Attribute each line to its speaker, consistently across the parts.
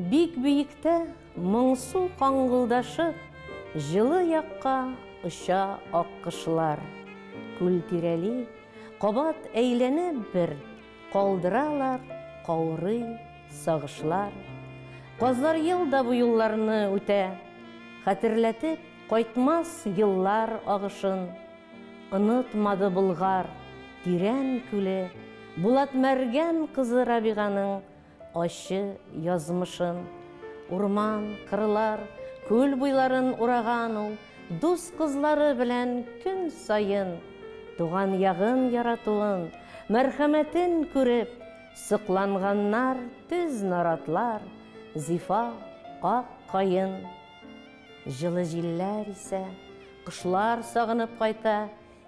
Speaker 1: Бик бейектә моңсу қаңғылдашып, жылы яққа ұша аққышлар. Күл тирәли, қабат әйләнеп бір, қалдыралар, қаурый, сағышлар. Қазлар елда бұ юлларны үтә, хәтерләтеп, қайтмас йыллар ағышын. Ынытмады бұлғар, тирән күле, Булат мәргән кызы Рабиғаның ашы язмышын. Урман, қырлар, күл буйларын ураған ул, дус кызлары белән күн сайын. Туған яғын яратуын, мәрхәмәтен күреп, сықланғаннар төз наратлар, зифа, ақ қайын. Жылы җилләр исә, кышлар сағынып қайта,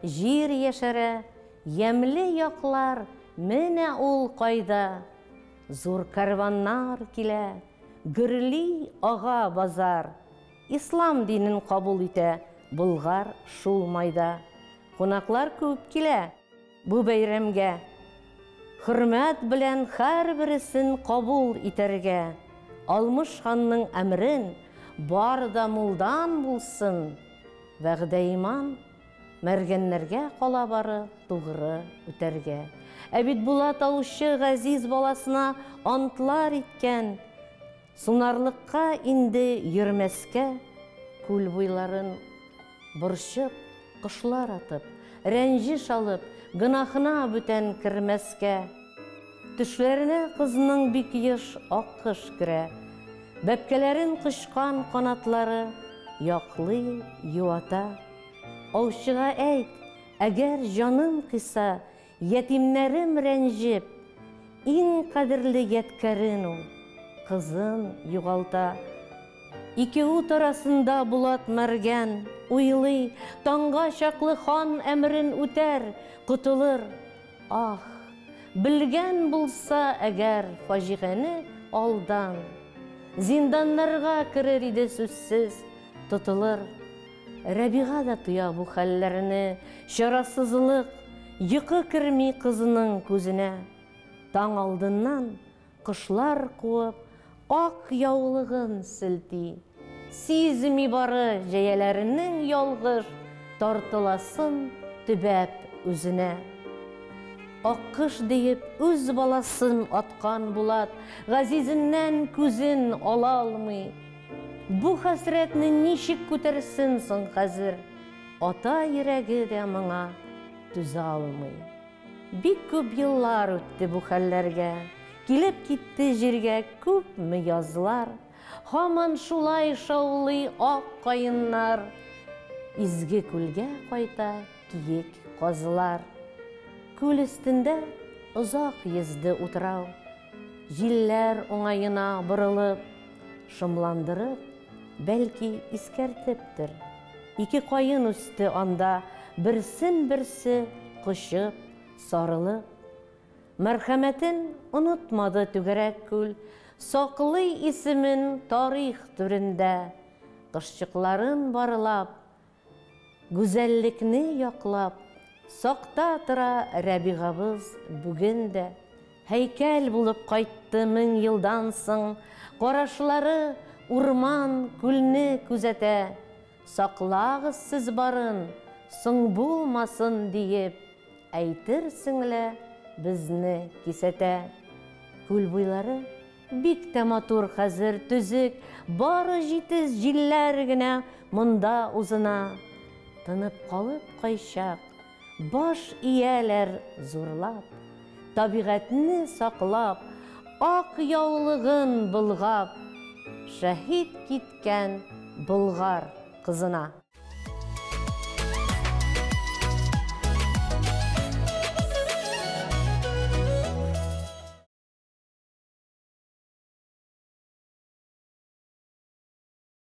Speaker 1: жир яшәрә, ямле яклар, менә ул кайда. Зур карваннар килә, гөрли ага базар, ислам динен кабул итә Болгар шул майда. Кунаклар күп килә бу бәйрәмгә, хөрмәт белән һәрберсен кабул итәргә. Алмыш ханның әмрен бар да мулдан булсын, вәгъдә иман мәргәннәргә кала бары тугры үтәргә. Бит Булат аучы газиз баласына антлар иткән, сунарлыкка инде йөрмәскә, күл буйларын борчып, кышлар атып, рәнҗеш алып, гынахына бүтән кермәскә. Төшләренә кызның бик еш аккыш керә, бәпкәләрен кышкан канатлары яклый, юата. Аучыга әйт, әгәр җаным кыса, ятимнәрем рәнҗеп, иң кадерле ядкәрен ул, кызын югалта. Ике ут арасында Булат мәргән, уйлый, таңга чаклы хан әмрен үтәр, котылыр. Ах, белгән булса әгәр фаҗиғәне алдан, зинданнарга керер иде сүзсез, тотылыр. Рәбиға да туя бу хәлләрне, чарасызлык, йокы керми кызының күзенә. Таң алдыннан кышлар куып, ак яулыгын сілти. Сизми бары җәяләренең ялгыш, тартыласын төбәп үзенә. Аккыш диеп үз баласын аткан Булат, газизеннән күзен ала алмый. Бу хәсрәтне ничек күтәрсен соң хәзер, ата йөрәге дә моңа түзә алмый. Бик күп еллар үтте бу хәлләргә, килеп китте җиргә күпме язлар, һаман шулай шаулый ак каеннар, изге күлгә кайта киек казлар. Күл өстендә озак йөзде утрау, җилләр уңаена борылып, шымландырып, бәлки искәртептер. Ике кайын үсте анда, берсен-берсе кочып, сарылып. Мәрхәмәтен онытмады түгәрәк күл, саклый исемен тарих түрендә. Кышчыкларын барылап, гүзәллекне яклап, сакта тора Рәбиғабыз бүген дә. Һәйкәл булып кайтты 1000 елдан соң, карашлары урман, күлне күзәтә. Саклагыз сез барын, соң булмасын диеп, әйтерсеңлә безне кисәтә. Күл буйлары бик тә матур хәзер төзек, бары җитез җилләр генә монда узына. Тынып калып кайчак, баш ияләр зурлап, табигатьне саклап, ак яулыгын болгап, шәһид киткән Болгар кызына.